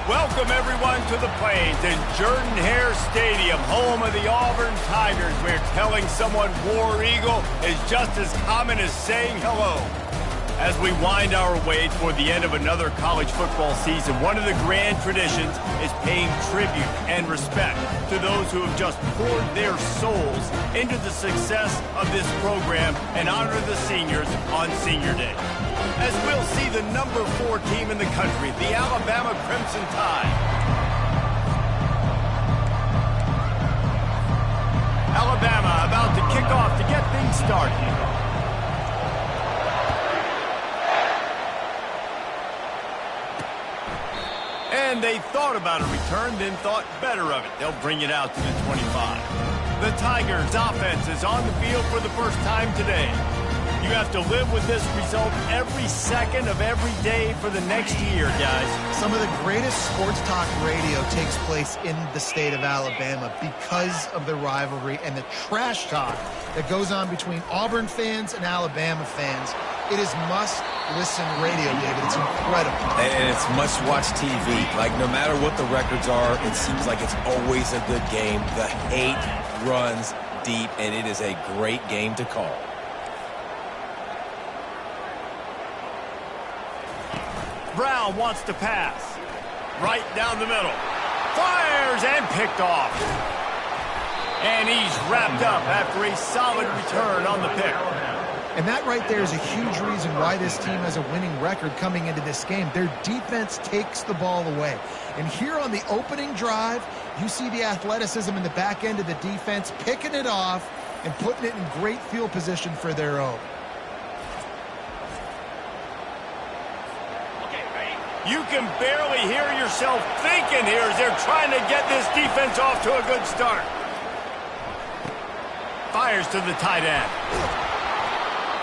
Welcome, everyone, to the Plains in Jordan-Hare Stadium, home of the Auburn Tigers, where telling someone War Eagle is just as common as saying hello. As we wind our way toward the end of another college football season, one of the grand traditions is paying tribute and respect to those who have just poured their souls into the success of this program and honor the seniors on Senior Day. As we'll see the number 4 team in the country, the Alabama Crimson Tide. Alabama about to kick off to get things started. And they thought about a return, then thought better of it. They'll bring it out to the 25. The Tigers' offense is on the field for the first time today. You have to live with this result every second of every day for the next year, guys. Some of the greatest sports talk radio takes place in the state of Alabama because of the rivalry and the trash talk that goes on between Auburn fans and Alabama fans. It is must-listen radio, David. It's incredible. And it's must-watch TV. Like, no matter what the records are, it seems like it's always a good game. The hate runs deep, and it is a great game to call. Brown wants to pass. Right down the middle. Fires and picked off. And he's wrapped up after a solid return on the pick. And that right there is a huge reason why this team has a winning record coming into this game. Their defense takes the ball away. And here on the opening drive, you see the athleticism in the back end of the defense, picking it off and putting it in great field position for their own. You can barely hear yourself thinking here as they're trying to get this defense off to a good start. Fires to the tight end.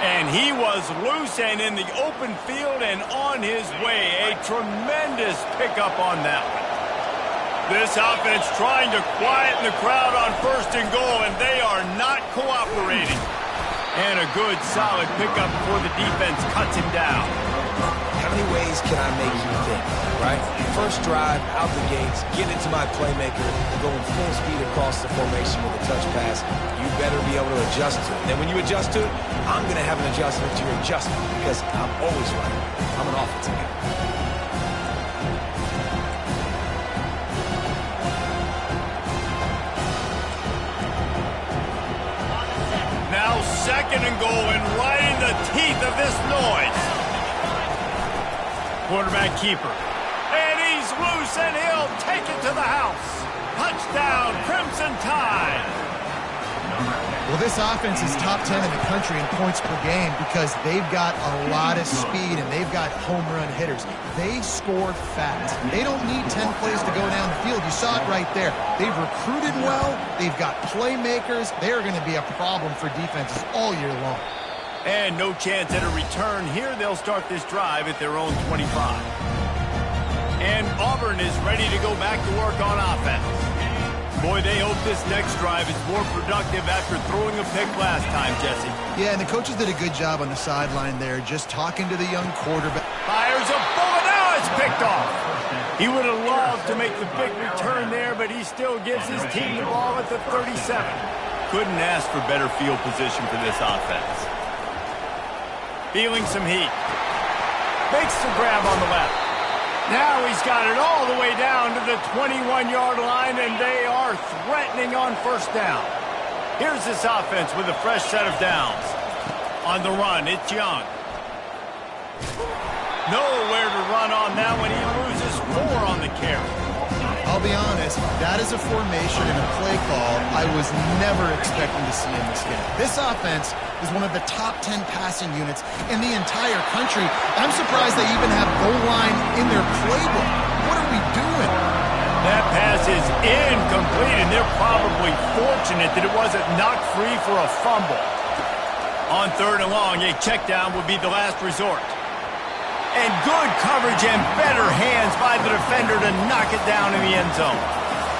And he was loose and in the open field and on his way. A tremendous pickup on that one. This offense trying to quieten the crowd on 1st and goal, and they are not cooperating. And a good, solid pickup before the defense cuts him down. How many ways can I make you think, right? First drive, out the gates, get into my playmaker, going full speed across the formation with a touch pass. You better be able to adjust to it. Then when you adjust to it, I'm going to have an adjustment to your adjustment because I'm always right. I'm an offensive guy. Now 2nd and goal and right in the teeth of this noise. Quarterback keeper. And he's loose, and he'll take it to the house. Touchdown, Crimson Tide. Well, this offense is top 10 in the country in points per game because they've got a lot of speed and they've got home run hitters. They score fast. They don't need 10 plays to go down the field. You saw it right there. They've recruited well. They've got playmakers. They're going to be a problem for defenses all year long. And no chance at a return here. They'll start this drive at their own 25. And Auburn is ready to go back to work on offense. Boy, they hope this next drive is more productive after throwing a pick last time, Jesse. Yeah, and the coaches did a good job on the sideline there, just talking to the young quarterback. Fires a bullet. Now it's picked off. He would have loved to make the big return there, but he still gives his team the ball at the 37. Couldn't ask for better field position for this offense. Feeling some heat. Makes the grab on the left. Now he's got it all the way down to the 21-yard line, and they are threatening on 1st down. Here's this offense with a fresh set of downs. On the run, it's Young. Nowhere to run on that one. He loses 4 on the carry. I'll be honest, that is a formation and a play call I was never expecting to see in this game. This offense is one of the top 10 passing units in the entire country. I'm surprised they even have goal line in their playbook. What are we doing? That pass is incomplete, and they're probably fortunate that it wasn't knocked free for a fumble. On 3rd and long, a check down would be the last resort. And good coverage and better hands by the defender to knock it down in the end zone.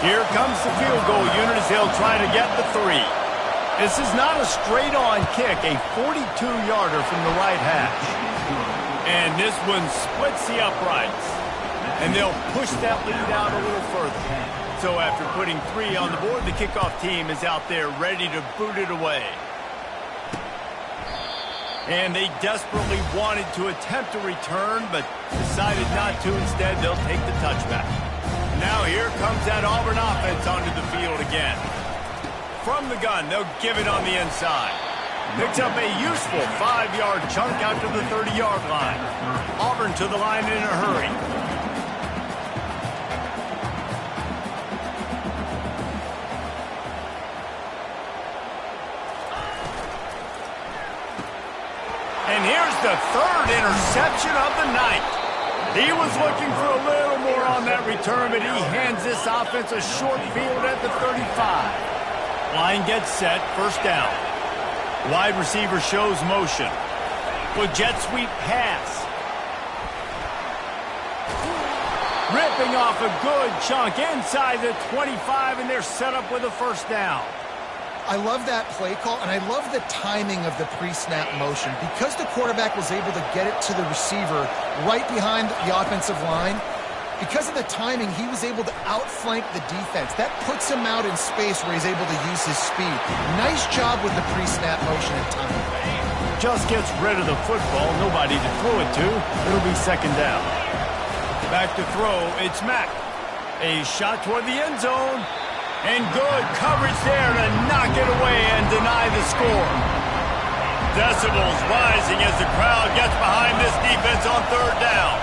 Here comes the field goal unit as they'll try to get the 3. This is not a straight-on kick, a 42-yarder from the right hash. And this one splits the uprights. and they'll push that lead out a little further. So after putting 3 on the board, the kickoff team is out there ready to boot it away. And they desperately wanted to attempt a return, but decided not to. Instead, they'll take the touchback. Now here comes that Auburn offense onto the field again. From the gun, they'll give it on the inside. Picks up a useful 5-yard chunk out to the 30-yard line. Auburn to the line in a hurry. And here's the 3rd interception of the night. He was looking for a little more on that return, but he hands this offense a short field at the 35. Line gets set, first down. Wide receiver shows motion. With jet sweep pass. Ripping off a good chunk inside the 25, and they're set up with a first down. I love that play call, and I love the timing of the pre-snap motion. Because the quarterback was able to get it to the receiver right behind the offensive line, because of the timing, he was able to outflank the defense. That puts him out in space where he's able to use his speed. Nice job with the pre-snap motion and timing. Just gets rid of the football, nobody to throw it to. It'll be second down. Back to throw, it's Mack. A shot toward the end zone. And good coverage there to knock it away and deny the score. Decibels rising as the crowd gets behind this defense on 3rd down.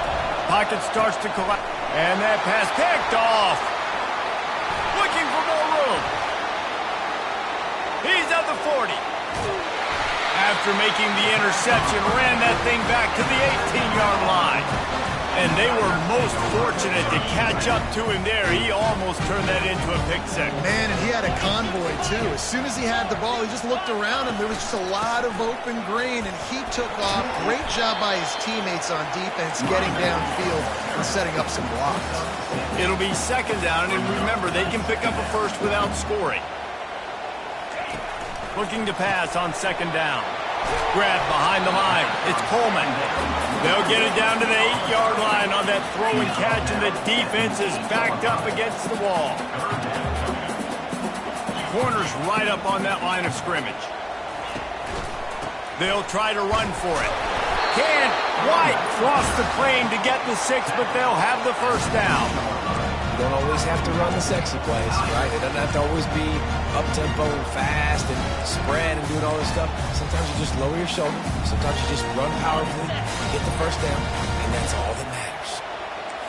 Pocket starts to collapse. And that pass picked off. Looking for more room. He's at the 40. After making the interception, ran that thing back to the 18-yard line. And they were most fortunate to catch up to him there. He almost turned that into a pick six. Man, and he had a convoy, too. As soon as he had the ball, he just looked around, and there was just a lot of open green, and he took off. Great job by his teammates on defense, getting downfield and setting up some blocks. It'll be second down, and remember, they can pick up a first without scoring. Looking to pass on second down. Grab behind the line. It's Coleman. They'll get it down to the 8-yard line on that throw and catch, and the defense is backed up against the wall. Corner's right up on that line of scrimmage. They'll try to run for it. Can't quite cross the plane to get the 6, but they'll have the first down. You don't always have to run the sexy plays, right? It doesn't have to always be up-tempo and fast and spread and doing all this stuff. Sometimes you just lower your shoulder. Sometimes you just run powerfully, get the first down, and that's all that matters.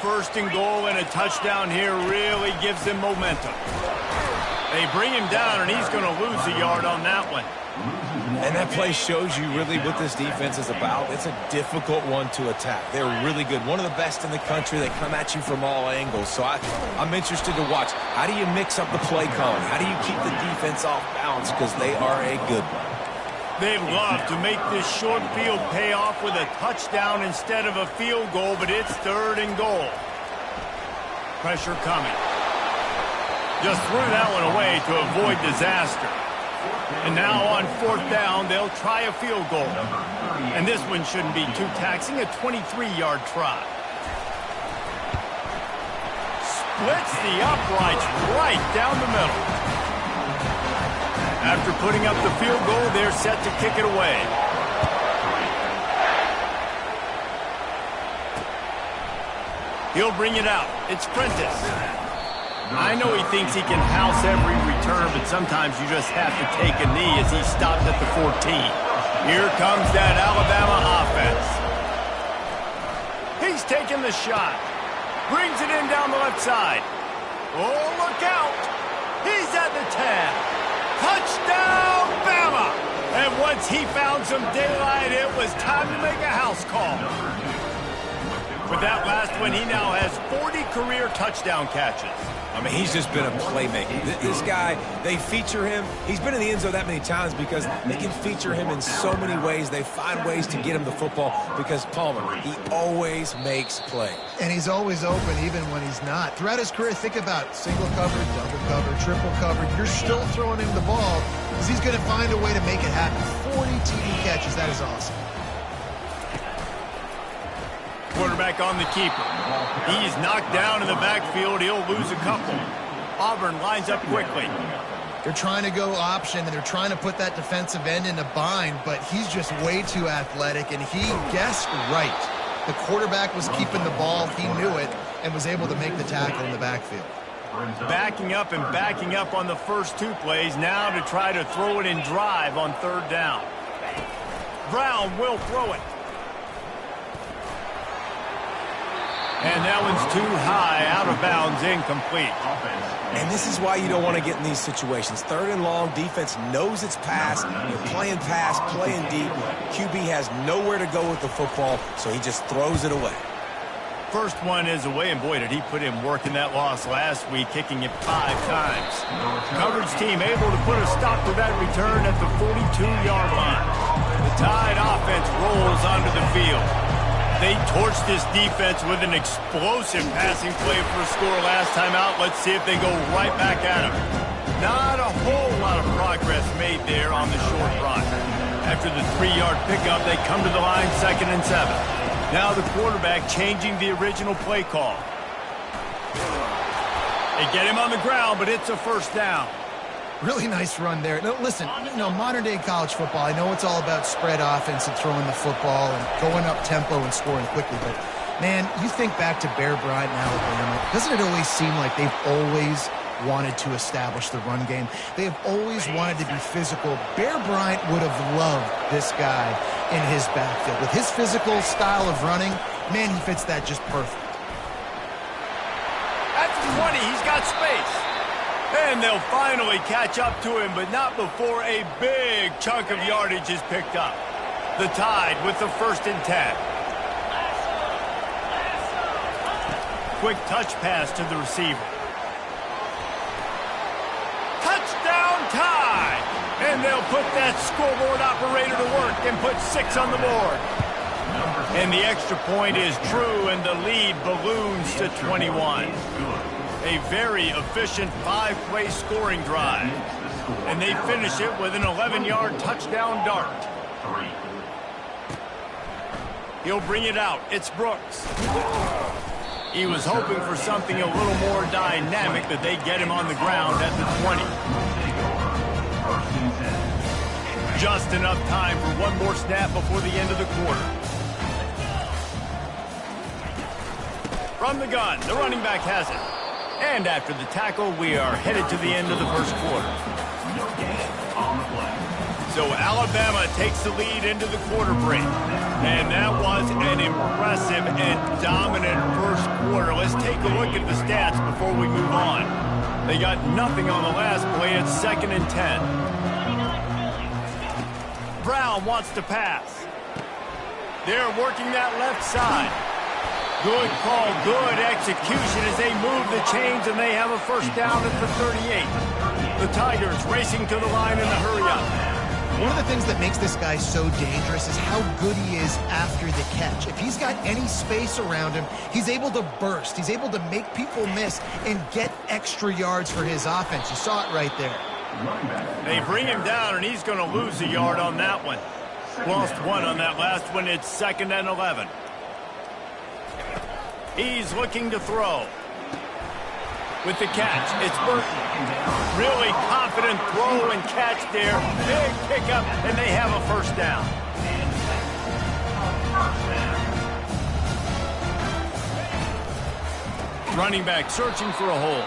First and goal and a touchdown here really gives them momentum. They bring him down, and he's going to lose a yard on that one. And that play shows you really what this defense is about. It's a difficult one to attack. They're really good. One of the best in the country. They come at you from all angles. So I'm interested to watch. How do you mix up the play calling? How do you keep the defense off balance? Because they are a good one. They'd love to make this short field pay off with a touchdown instead of a field goal, but it's 3rd and goal. Pressure coming. Just threw that one away to avoid disaster. And now on 4th down, they'll try a field goal. And this one shouldn't be too taxing, a 23-yard try. Splits the uprights right down the middle. After putting up the field goal, they're set to kick it away. He'll bring it out. It's Prentice. I know he thinks he can house every return, but sometimes you just have to take a knee as he stopped at the 14. Here comes that Alabama offense. He's taking the shot. Brings it in down the left side. Oh, look out. He's at the 10. Touchdown, Bama! And once he found some daylight, it was time to make a house call. With that last one, he now has 40 career touchdown catches. I mean, he's just been a playmaker. This guy, they feature him. He's been in the end zone that many times because they can feature him in so many ways. They find ways to get him the football because Palmer, he always makes plays. And he's always open even when he's not. Throughout his career, think about single cover, double cover, triple cover. You're still throwing him the ball because he's going to find a way to make it happen. 40 TD catches. That is awesome. quarterback on the keeper. He's knocked down in the backfield. He'll lose a couple. Auburn lines up quickly. They're trying to go option, and they're trying to put that defensive end in a bind, but he's just way too athletic, and he guessed right. The quarterback was keeping the ball. He knew it and was able to make the tackle in the backfield. Backing up and backing up on the first two plays, now to try to throw it in drive on third down. Brown will throw it. And that one's too high, out of bounds, incomplete. And this is why you don't want to get in these situations. Third and long, defense knows it's pass. You're playing pass, playing deep. QB has nowhere to go with the football, so he just throws it away. First one is away, and boy, did he put in work in that loss last week, kicking it 5 times. Coverage team able to put a stop to that return at the 42-yard line. The Tide offense rolls onto the field. They torched this defense with an explosive passing play for a score last time out. Let's see if they go right back at him. Not a whole lot of progress made there on the short run. After the 3-yard pickup, they come to the line 2nd and 7. Now the quarterback changing the original play call. They get him on the ground, but it's a first down. Really nice run there. Now, listen, modern-day college football, I know it's all about spread offense and throwing the football and going up tempo and scoring quickly, but, man, you think back to Bear Bryant in Alabama, doesn't it always seem like they've always wanted to establish the run game? They have always wanted to be physical. Bear Bryant would have loved this guy in his backfield. With his physical style of running, man, he fits that just perfect. At the 20, he's got space. And they'll finally catch up to him, but not before a big chunk of yardage is picked up. The Tide with the 1st and 10. Quick touch pass to the receiver. Touchdown Tide! And they'll put that scoreboard operator to work and put 6 on the board. And the extra point is true, and the lead balloons to 21. A very efficient 5-play scoring drive. And they finish it with an 11-yard touchdown dart. He'll bring it out. It's Brooks. He was hoping for something a little more dynamic, but they get him on the ground at the 20. Just enough time for one more snap before the end of the quarter. From the gun, the running back has it. And after the tackle, we are headed to the end of the first quarter. So Alabama takes the lead into the quarter break. And that was an impressive and dominant first quarter. Let's take a look at the stats before we move on. They got nothing on the last play. It's 2nd and 10. Brown wants to pass. They're working that left side. Good call, good execution as they move the chains, and they have a first down at the 38. The Tigers racing to the line in the hurry-up. One of the things that makes this guy so dangerous is how good he is after the catch. If he's got any space around him, he's able to burst. He's able to make people miss and get extra yards for his offense. You saw it right there. They bring him down, and he's going to lose a yard on that one. Lost 1 on that last one. It's 2nd and 11. He's looking to throw. With the catch, it's Burton. Really confident throw and catch there. Big pickup, and they have a first down. Running back searching for a hole.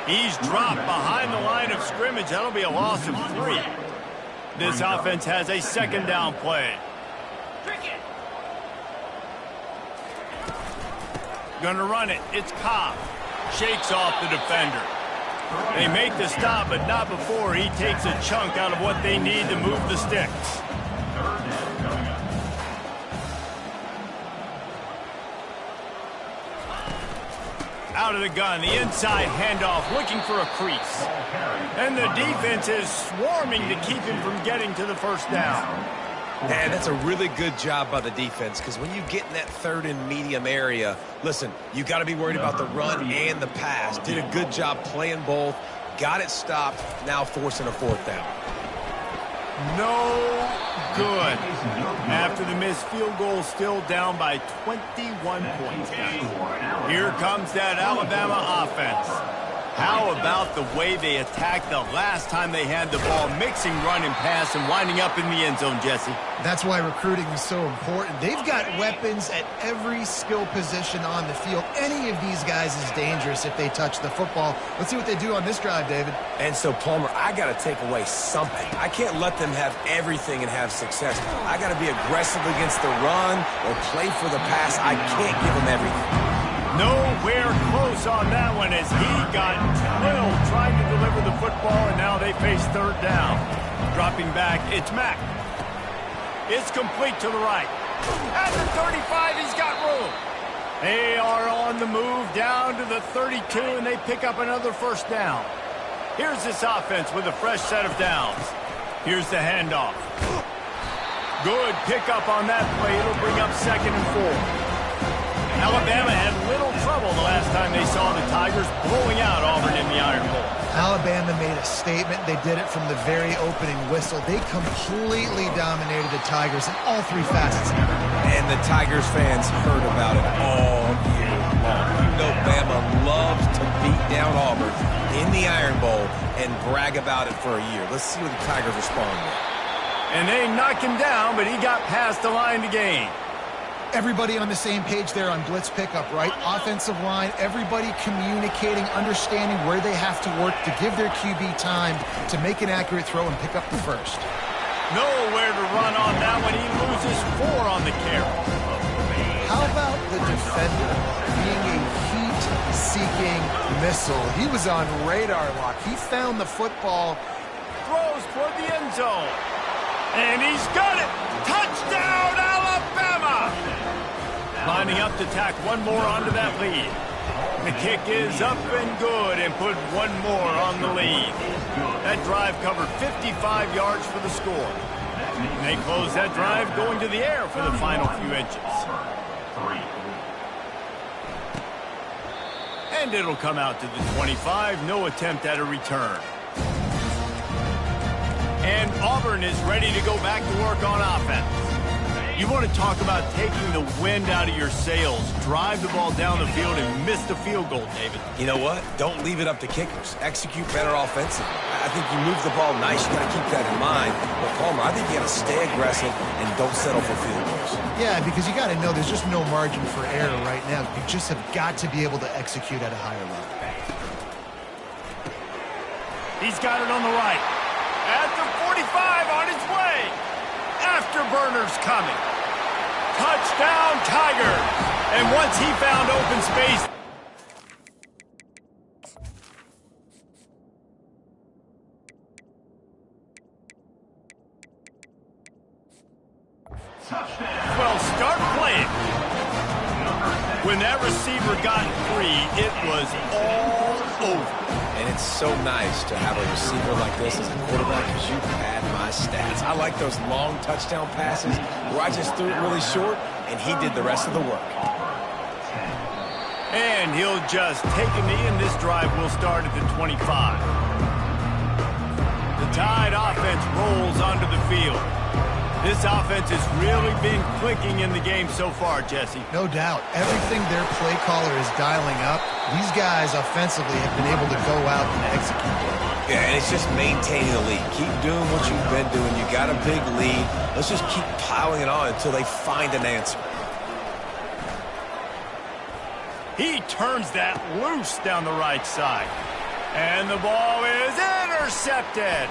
He's dropped behind the line of scrimmage. That'll be a loss of 3. This offense has a 2nd down play. Gonna run it. It's Cobb. Shakes off the defender. They make the stop, but not before he takes a chunk out of what they need to move the sticks. Out of the gun, the inside handoff, looking for a crease. And the defense is swarming to keep him from getting to the first down. And that's a really good job by the defense, because when you get in that 3rd and medium area, listen, you got to be worried about the run and the pass. Did a good job playing both, got it stopped, now forcing a 4th down. No good. After the missed field goal, still down by 21 points. Here comes that Alabama offense. How about the way they attacked the last time they had the ball, mixing run and pass and winding up in the end zone, Jesse? That's why recruiting is so important. They've got weapons at every skill position on the field. Any of these guys is dangerous if they touch the football. Let's see what they do on this drive, David. And so, Palmer, I got to take away something. I can't let them have everything and have success. I got to be aggressive against the run or play for the pass. I can't give them everything. Nowhere close on that one as he got drilled trying to deliver the football, and now they face third down. Dropping back, it's Mack. It's complete to the right. At the 35, he's got room. They are on the move down to the 32, and they pick up another first down. Here's this offense with a fresh set of downs. Here's the handoff. Good pickup on that play. It'll bring up 2nd and 4. Alabama had little trouble the last time they saw the Tigers blowing out Auburn in the Iron Bowl. Alabama made a statement. They did it from the very opening whistle. They completely dominated the Tigers in all 3 facets. And the Tigers fans heard about it all year long. You know Bama loves to beat down Auburn in the Iron Bowl and brag about it for a year. Let's see what the Tigers respond with. And they knocked him down, but he got past the line to gain. Everybody on the same page there on blitz pickup, right? Offensive line, everybody communicating, understanding where they have to work to give their QB time to make an accurate throw and pick up the first. Nowhere to run on that one. He loses 4 on the carry. How about the defender being a heat-seeking missile? He was on radar lock. He found the football. Throws toward the end zone. And he's got it. Touchdown, Alabama! Lining up to tack one more onto that lead. The kick is up and good and put one more on the lead. That drive covered 55 yards for the score. And they close that drive going to the air for the final few inches. And it'll come out to the 25. No attempt at a return. And Auburn is ready to go back to work on offense. You want to talk about taking the wind out of your sails. Drive the ball down the field and miss the field goal, David. You know what? Don't leave it up to kickers. Execute better offensively. I think you move the ball nice. You got to keep that in mind. But, Palmer, I think you got to stay aggressive and don't settle for field goals. Yeah, because you got to know there's just no margin for error right now. You just have got to be able to execute at a higher level. He's got it on the right. At the 45 on his way. Afterburners coming. Touchdown, Tigers. And once he found open space. Well, start playing. When that receiver got free, it was all over. And it's so nice to have a receiver like this as a quarterback because you pad my stats. I like those long touchdown passes where I just threw it really short and he did the rest of the work. And he'll just take a knee, and this drive will start at the 25. The Tide offense rolls onto the field. This offense has really been clicking in the game so far, Jesse. No doubt. Everything their play caller is dialing up, these guys offensively have been able to go out and execute. Yeah, and it's just maintaining the lead. Keep doing what you've been doing. You got a big lead. Let's just keep piling it on until they find an answer. He turns that loose down the right side. And the ball is intercepted.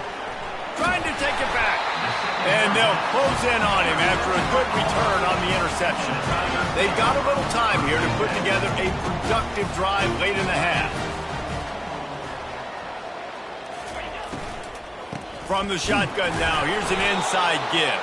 Trying to take it back. And they'll close in on him after a good return on the interception. They've got a little time here to put together a productive drive late in the half. From the shotgun now, here's an inside give.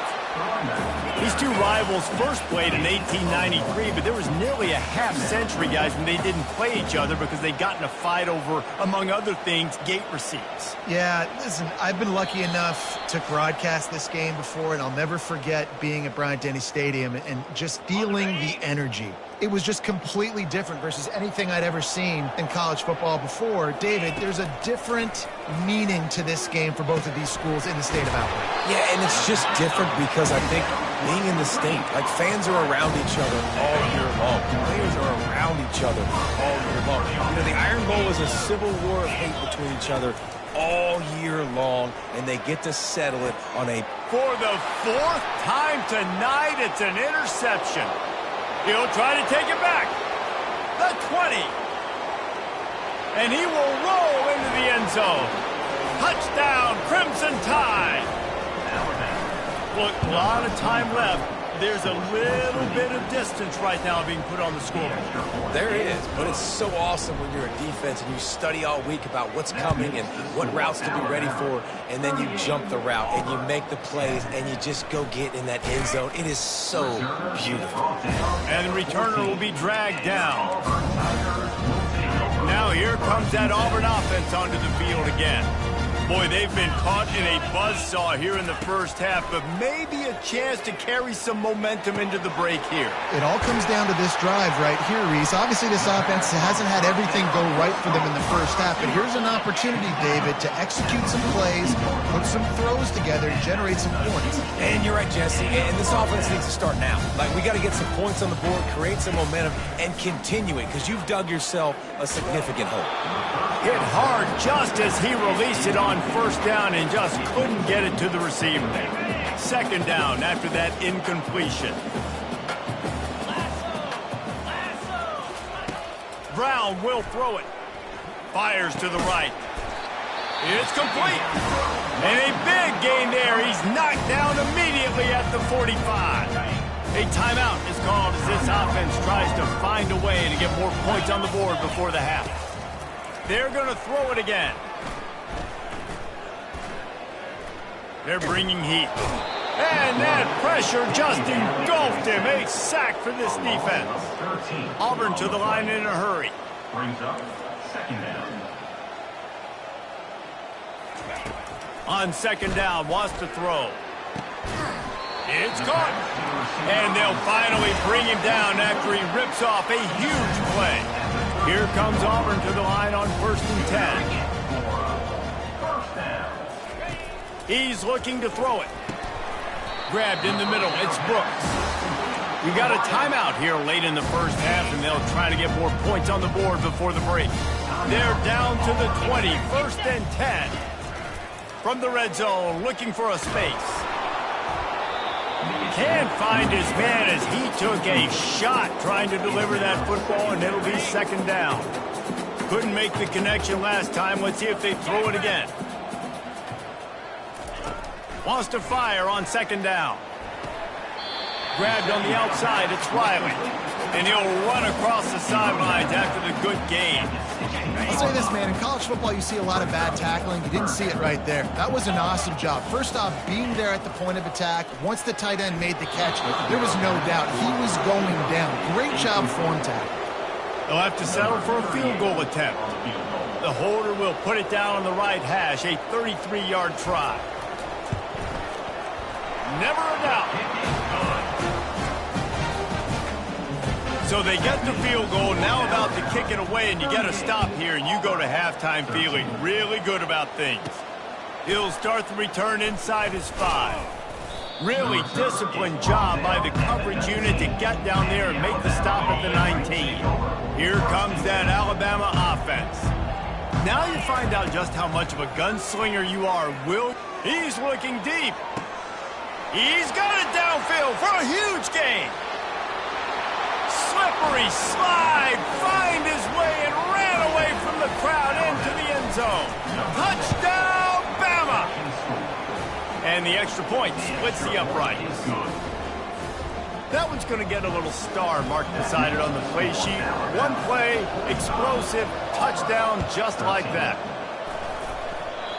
These two rivals first played in 1893, but there was nearly a half-century, guys, when they didn't play each other because they got in a fight over, among other things, gate receipts. Yeah, listen, I've been lucky enough to broadcast this game before, and I'll never forget being at Bryant-Denny Stadium and just feeling the energy. it was just completely different versus anything I'd ever seen in college football before. David, there's a different meaning to this game for both of these schools in the state of Alabama. Yeah, and it's just different because I think being in the state, like fans are around each other all year long. Players are around each other all year long. You know, the Iron Bowl is a civil war of hate between each other all year long, and they get to settle it on a... For the fourth time tonight, it's an interception. He'll try to take it back. The 20. And he will roll into the end zone. Touchdown, Crimson Tide. Look, a lot of time left. There's a little bit of distance right now being put on the scoreboard. There is, but it's so awesome when you're a defense and you study all week about what's coming and what routes to be ready for, and then you jump the route and you make the plays and you just go get in that end zone. It is so beautiful. And the returner will be dragged down. Now here comes that Auburn offense onto the field again. Boy, they've been caught in a buzzsaw here in the first half, but maybe a chance to carry some momentum into the break here. It all comes down to this drive right here, Reese. Obviously, this offense hasn't had everything go right for them in the first half, but here's an opportunity, David, to execute some plays, put some throws together, and generate some points. And you're right, Jesse, and this offense needs to start now. Like, we got to get some points on the board, create some momentum, and continue it, because you've dug yourself a significant hole. Hit hard just as he released it on first down and just couldn't get it to the receiver. Second down after that incompletion. Brown will throw it. Fires to the right. It's complete. And a big gain there. He's knocked down immediately at the 45. A timeout is called as this offense tries to find a way to get more points on the board before the half. They're going to throw it again. They're bringing heat. And that pressure just engulfed him. A sack for this defense. Auburn to the line in a hurry. Brings up second down. On second down, wants to throw. It's caught. And they'll finally bring him down after he rips off a huge play. Here comes Auburn to the line on 1st and 10. He's looking to throw it. Grabbed in the middle. It's Brooks. We got a timeout here late in the first half, and they'll try to get more points on the board before the break. They're down to the 20. 1st and 10. From the red zone, looking for a space. Can't find his man as he took a shot trying to deliver that football, and it'll be second down. Couldn't make the connection last time. Let's see if they throw it again. Wants to fire on second down. Grabbed on the outside, it's Riley. And he'll run across the sidelines after the good gain. I'll say this, man. In college football, you see a lot of bad tackling. You didn't see it right there. That was an awesome job. First off, being there at the point of attack. Once the tight end made the catch, there was no doubt he was going down. Great job form tackle. They'll have to settle for a field goal attempt. The holder will put it down on the right hash, a 33-yard try. Never a doubt. So they get the field goal, now about to kick it away, and you got to stop here, and you go to halftime feeling really good about things. He'll start the return inside his 5. Really disciplined job by the coverage unit to get down there and make the stop at the 19. Here comes that Alabama offense. Now you find out just how much of a gunslinger you are. He's looking deep. He's got it downfield for a huge gain. Slippery slide, find his way and ran away from the crowd into the end zone. Touchdown, Bama! And the extra point splits the uprights. That one's going to get a little star marked beside it on the play sheet. One play, explosive, touchdown just like that.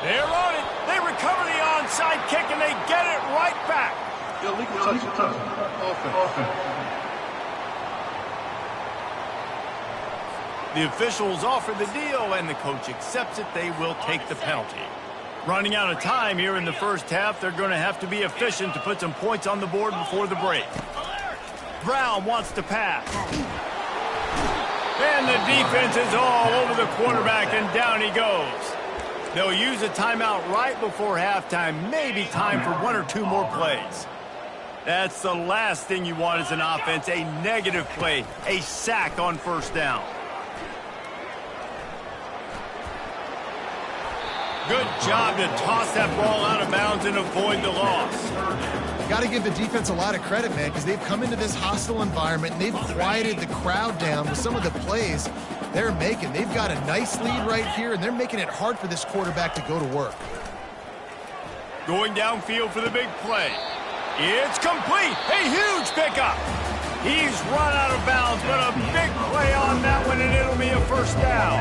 They're on it. They recover the onside kick and they get it right back. Illegal touch. Offense. The officials offer the deal, and the coach accepts it. They will take the penalty. Running out of time here in the first half, they're going to have to be efficient to put some points on the board before the break. Brown wants to pass. And the defense is all over the quarterback, and down he goes. They'll use a timeout right before halftime, maybe time for 1 or 2 more plays. That's the last thing you want as an offense, a negative play, a sack on first down. Good job to toss that ball out of bounds and avoid the loss. Got to give the defense a lot of credit, man, because they've come into this hostile environment and they've quieted the crowd down with some of the plays they're making. They've got a nice lead right here, and they're making it hard for this quarterback to go to work. Going downfield for the big play. It's complete. A huge pickup. He's run out of bounds, but a big play on that one, and it'll be a first down.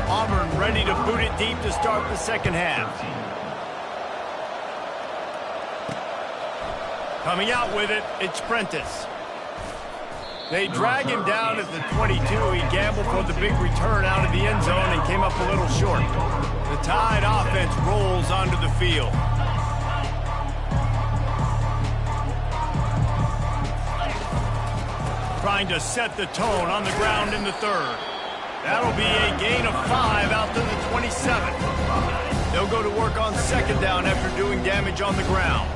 Auburn ready to boot it deep to start the second half. Coming out with it, it's Prentice. They drag him down at the 22. He gambled for the big return out of the end zone and came up a little short. The Tide offense rolls onto the field. Trying to set the tone on the ground in the third. That'll be a gain of 5 out to the 27. They'll go to work on second down after doing damage on the ground.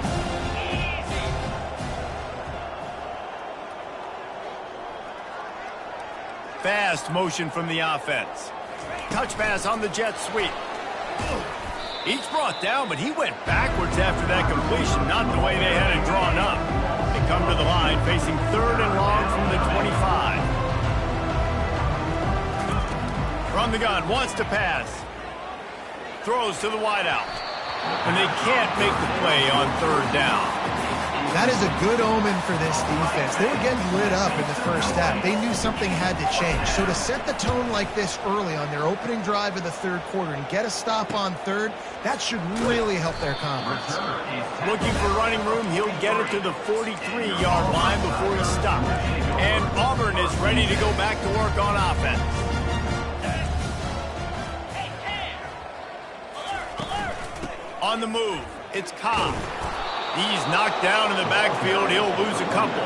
Fast motion from the offense. Touch pass on the jet sweep. He's brought down, but he went backwards after that completion, not the way they had it drawn up. They come to the line facing 3rd and long from the 25. From the gun, wants to pass. Throws to the wideout. And they can't make the play on 3rd down. That is a good omen for this defense. They were getting lit up in the first half. They knew something had to change. So to set the tone like this early on their opening drive of the third quarter and get a stop on 3rd, that should really help their confidence. Looking for running room, he'll get it to the 43-yard line before he stops. And Auburn is ready to go back to work on offense. On the move, it's Cobb. He's knocked down in the backfield. He'll lose a couple.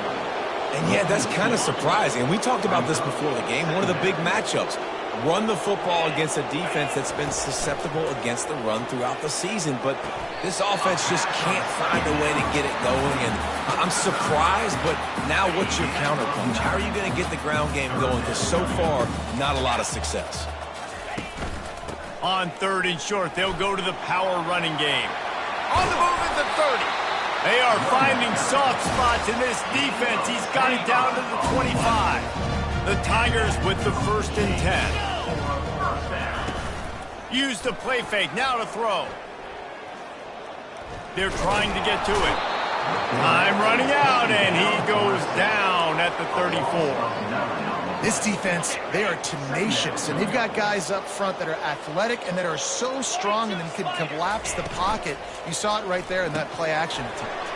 And yeah, that's kind of surprising. And we talked about this before the game. One of the big matchups. Run the football against a defense that's been susceptible against the run throughout the season. But this offense just can't find a way to get it going. And I'm surprised, but now what's your counterpunch? How are you going to get the ground game going? Because so far, not a lot of success. On 3rd and short, they'll go to the power running game. On the move at the 30. They are finding soft spots in this defense. He's got it down to the 25. The Tigers with the 1st and 10. Use the play fake, now to throw. They're trying to get to it. Time running out, and he goes down at the 34. This defense, they are tenacious, and they've got guys up front that are athletic and that are so strong and then can collapse the pocket. You saw it right there in that play-action attempt.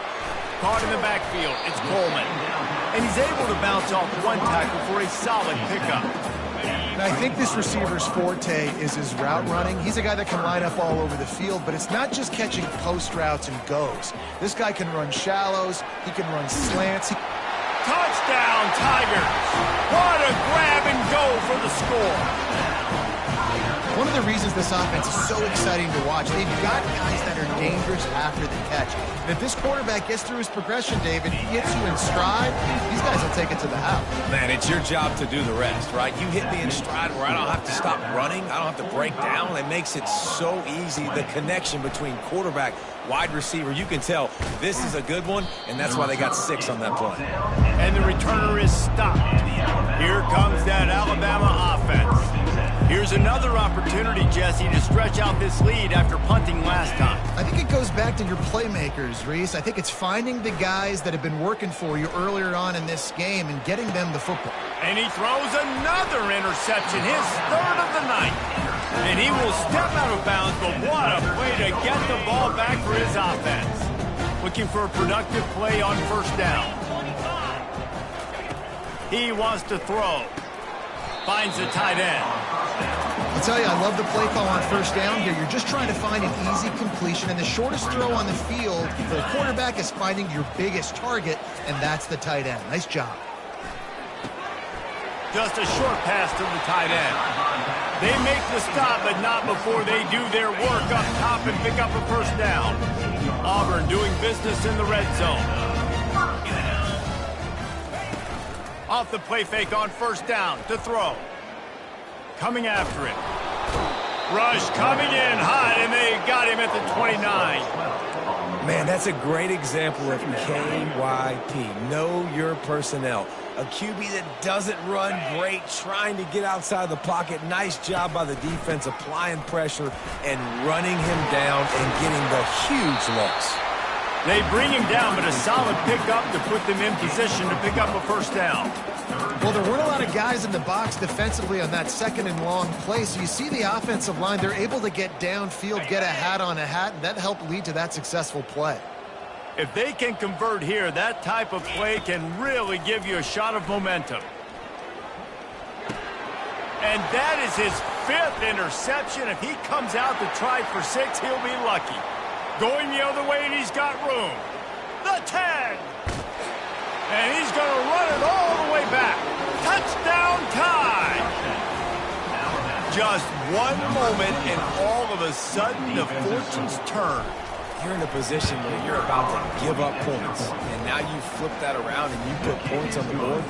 Caught in the backfield, it's Coleman. And he's able to bounce off one tackle for a solid pickup. And I think this receiver's forte is his route running. He's a guy that can line up all over the field, but it's not just catching post routes and goes. This guy can run shallows, he can run slants. Touchdown, Tigers! What a grab and go for the score. One of the reasons this offense is so exciting to watch, they've got guys that are dangerous after the catch. And if this quarterback gets through his progression, David, he gets you in stride, these guys will take it to the house. Man, it's your job to do the rest, right? You hit me in stride where I don't have to stop running. I don't have to break down. It makes it so easy. The connection between quarterback, wide receiver, you can tell this is a good one, and that's why they got 6 on that play. And the returner is stopped. Here comes that Alabama offense. Here's another opportunity, Jesse, to stretch out this lead after punting last time. I think it goes back to your playmakers, Reese. I think it's finding the guys that have been working for you earlier on in this game and getting them the football. And he throws another interception, his 3rd of the night. And he will step out of bounds, but what a play to get the ball back for his offense. Looking for a productive play on first down. He wants to throw. Finds the tight end. I'll tell you, I love the play call on first down here. You're just trying to find an easy completion, and the shortest throw on the field for the quarterback is finding your biggest target, and that's the tight end. Nice job. Just a short pass to the tight end. They make the stop, but not before they do their work up top and pick up a first down. Auburn doing business in the red zone. Off the play fake on first down to throw. Coming after it. Rush coming in hot, and they got him at the 29. Man, that's a great example of KYP. Know your personnel. A QB that doesn't run great, trying to get outside the pocket. Nice job by the defense applying pressure and running him down and getting the huge loss. They bring him down, but a solid pickup to put them in position to pick up a first down. Well, there weren't a lot of guys in the box defensively on that second and long play, so you see the offensive line, they're able to get downfield, get a hat on a hat, and that helped lead to that successful play. If they can convert here, that type of play can really give you a shot of momentum. And that is his 5th interception. If he comes out to try for 6, he'll be lucky. Going the other way, and he's got room. The 10. And he's going to run it all the way back. Touchdown time. Just one moment, and all of a sudden, the fortunes turn. You're in a position where you're about to give up points, and now you flip that around and you put points on the board.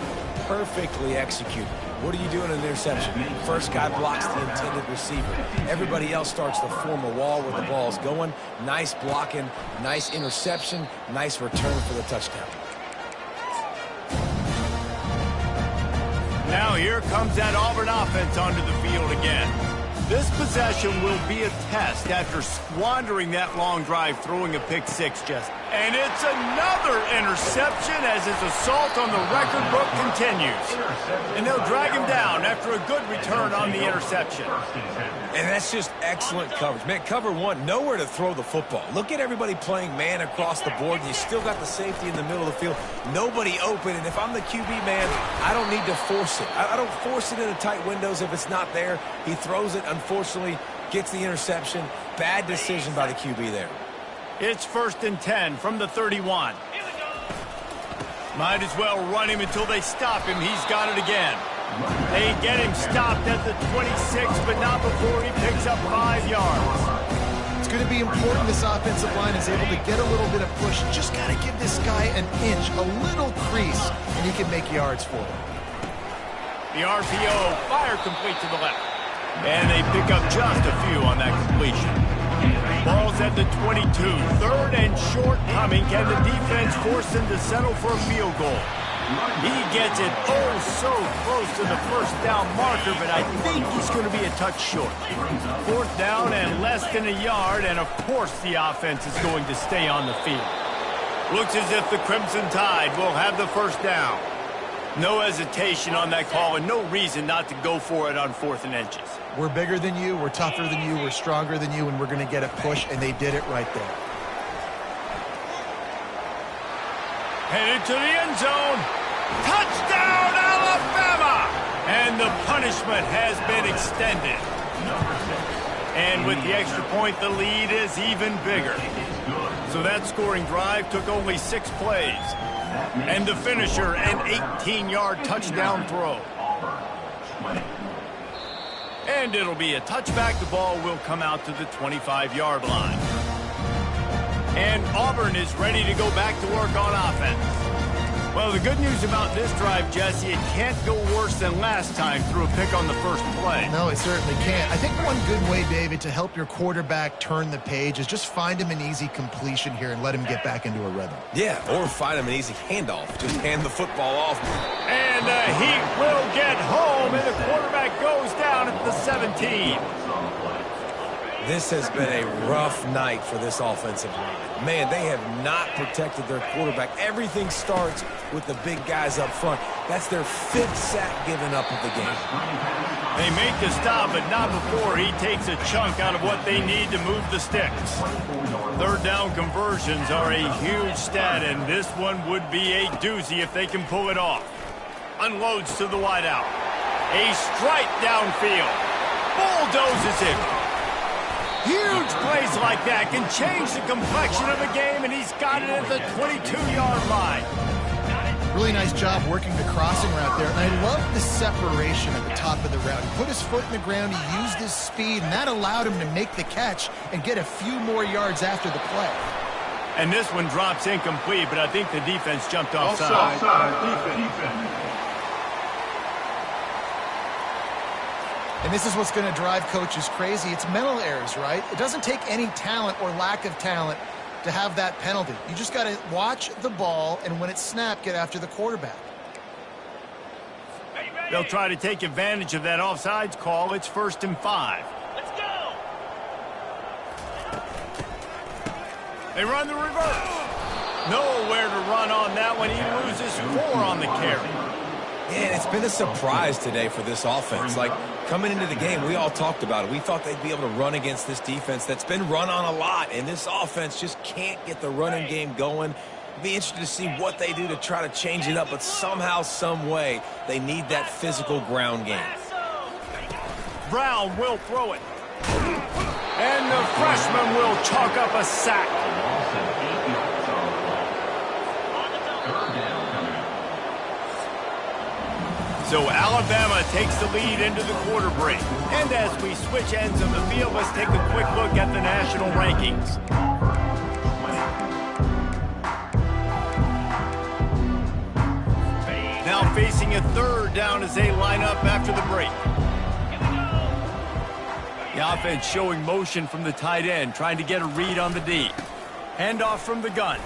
Perfectly executed. What do you do in an interception? First guy blocks the intended receiver. Everybody else starts to form a wall where the ball's going. Nice blocking, nice interception, nice return for the touchdown. Now here comes that Auburn offense onto the field again. This possession will be a test after squandering that long drive throwing a pick 6 just. And it's another interception as his assault on the record book continues. And they'll drag him down after a good return on the interception. And that's just excellent coverage. Man, cover one, nowhere to throw the football. Look at everybody playing man across the board, and you still got the safety in the middle of the field. Nobody open, and if I'm the QB man, I don't need to force it. I don't force it into tight windows if it's not there. He throws it, unfortunately, gets the interception. Bad decision by the QB there. It's 1st and 10 from the 31. Might as well run him until they stop him. He's got it again. They get him stopped at the 26, but not before he picks up 5 yards. It's going to be important this offensive line is able to get a little bit of push. Just got to give this guy an inch, a little crease, and he can make yards for it. The RPO fire complete to the left. And they pick up just a few on that completion. Ball's at the 22. 3rd and short coming. Can the defense force him to settle for a field goal? He gets it so close to the first down marker, but I think he's going to be a touch short. 4th down and less than a yard, and of course the offense is going to stay on the field. Looks as if the Crimson Tide will have the first down. No hesitation on that call and no reason not to go for it on 4th and inches. We're bigger than you, we're tougher than you, we're stronger than you, and we're going to get a push, and they did it right there. Headed to the end zone. Touchdown, Alabama! And the punishment has been extended. And with the extra point, the lead is even bigger. So that scoring drive took only 6 plays. And the finisher, an 18-yard touchdown throw. And it'll be a touchback. The ball will come out to the 25-yard line. And Auburn is ready to go back to work on offense. Well, the good news about this drive, Jesse, it can't go worse than last time through a pick on the first play. No, it certainly can't. I think one good way, David, to help your quarterback turn the page is just find him an easy completion here and let him get back into a rhythm. Yeah, or find him an easy handoff. Just hand the football off. And the Heat will get home, and the quarterback goes down at the 17. This has been a rough night for this offensive line. Man, they have not protected their quarterback. Everything starts with the big guys up front. That's their 5th sack given up of the game. They make the stop, but not before he takes a chunk out of what they need to move the sticks. 3rd down conversions are a huge stat, and this one would be a doozy if they can pull it off. Unloads to the wideout. A strike downfield. Bulldozes him. Huge plays like that can change the complexion of a game, and he's got it at the 22-yard line. Really Really nice job working the crossing route there. And I love the separation at the top of the route. He put his foot in the ground, he used his speed, and that allowed him to make the catch and get a few more yards after the play. And this one drops incomplete, but I think the defense jumped offside. Defense. And this is what's going to drive coaches crazy. It's mental errors, right? It doesn't take any talent or lack of talent to have that penalty. You just got to watch the ball, and when it's snapped, get after the quarterback. They'll try to take advantage of that offsides call. It's 1st and 5. Let's go! They run the reverse. Nowhere to run on that one. He loses 4 on the carry. Yeah, it's been a surprise today for this offense. Like, coming into the game, we all talked about it. We thought they'd be able to run against this defense that's been run on a lot, and this offense just can't get the running game going. Be interested to see what they do to try to change it up, but somehow, some way, they need that physical ground game. Brown will throw it. And the freshman will chalk up a sack. So Alabama takes the lead into the quarter break. And as we switch ends of the field, let's take a quick look at the national rankings. Now facing a 3rd down as they line up after the break. The offense showing motion from the tight end, trying to get a read on the D. Handoff from the gun.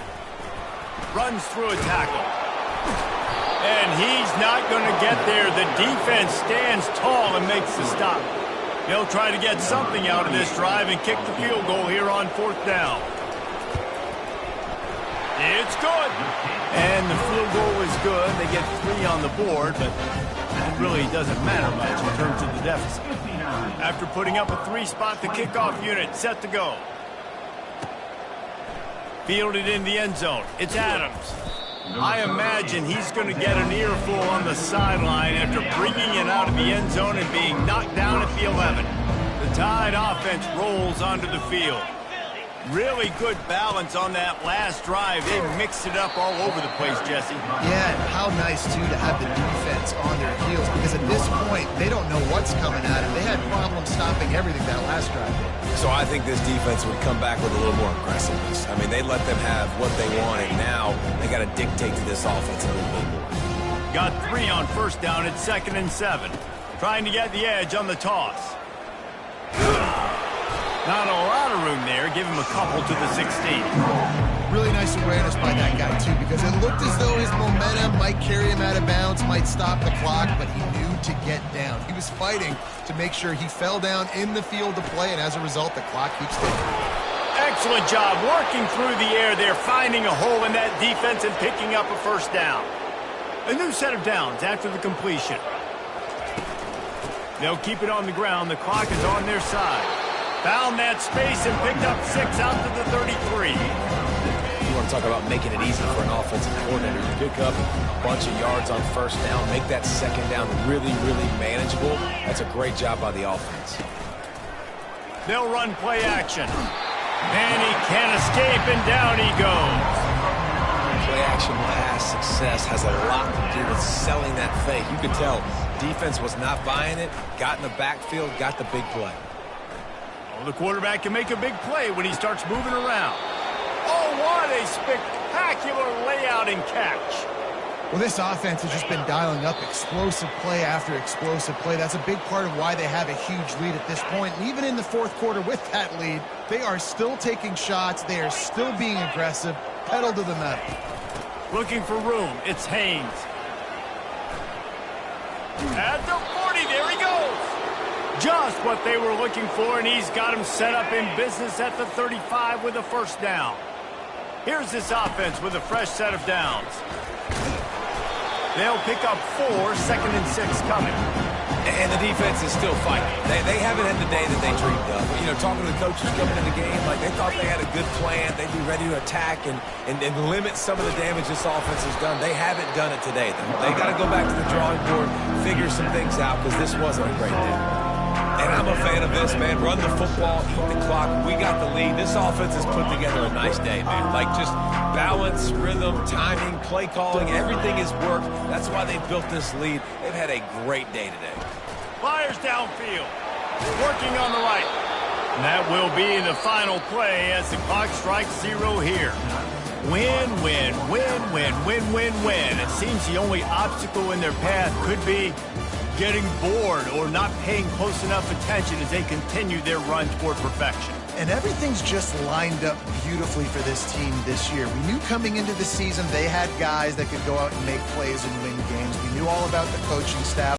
Runs through a tackle. And he's not going to get there. The defense stands tall and makes the stop. They'll try to get something out of this drive and kick the field goal here on 4th down. It's good. And the field goal is good. They get 3 on the board, but it really doesn't matter much in terms of the deficit. After putting up a 3-spot, the kickoff unit set to go. Fielded in the end zone. It's Adams. I imagine he's going to get an earful on the sideline after bringing it out of the end zone and being knocked down at the 11. The Tide offense rolls onto the field. Really good balance on that last drive. They mixed it up all over the place, Jesse. Yeah, and how nice, too, to have the defense on their heels, because at this point, they don't know what's coming at them. They had problems stopping everything that last drive did. So I think this defense would come back with a little more aggressiveness. I mean, they let them have what they wanted. Now they got to dictate to this offense a little bit more. Got 3 on 1st down at 2nd and 7. Trying to get the edge on the toss. Not a lot of room there. Give him a couple to the 16. Really nice awareness by that guy, too, because it looked as though his momentum might carry him out of bounds, might stop the clock, but he knew to get down. He was fighting to make sure he fell down in the field to play, and as a result, the clock keeps ticking. Excellent job working through the air there, finding a hole in that defense and picking up a 1st down. A new set of downs after the completion. They'll keep it on the ground. The clock is on their side. Found that space and picked up 6 out to the 33. You want to talk about making it easy for an offensive coordinator to pick up a bunch of yards on 1st down, make that 2nd down really, really manageable. That's a great job by the offense. They'll run play action. And he can't escape, and down he goes. Play action pass success has a lot to do with selling that fake. You could tell defense was not buying it, got in the backfield, got the big play. Well, the quarterback can make a big play when he starts moving around. Oh, what a spectacular layout and catch. Well, this offense has just been dialing up explosive play after explosive play. That's a big part of why they have a huge lead at this point. And even in the 4th quarter with that lead, they are still taking shots. They are still being aggressive. Pedal to the metal. Looking for room. It's Haynes. At the 40, there he goes. Just what they were looking for, and he's got him set up in business at the 35 with a 1st down. Here's this offense with a fresh set of downs. They'll pick up 4, 2nd and 6 coming. And the defense is still fighting. They haven't had the day that they dreamed of. You know, talking to the coaches coming in the game, like they thought they had a good plan. They'd be ready to attack and limit some of the damage this offense has done. They haven't done it today, though. They got to go back to the drawing board, figure some things out, because this wasn't a great day. And I'm a fan of this, man. Run the football, eat the clock. We got the lead. This offense has put together a nice day, man. Like, just balance, rhythm, timing, play calling, everything has worked. That's why they built this lead. They've had a great day today. Fires downfield. Working on the right. And that will be the final play as the clock strikes 0 here. Win, win, win, win, win, win, win. It seems the only obstacle in their path could be getting bored or not paying close enough attention as they continue their run toward perfection. And everything's just lined up beautifully for this team this year. We knew coming into the season they had guys that could go out and make plays and win games. We knew all about the coaching staff.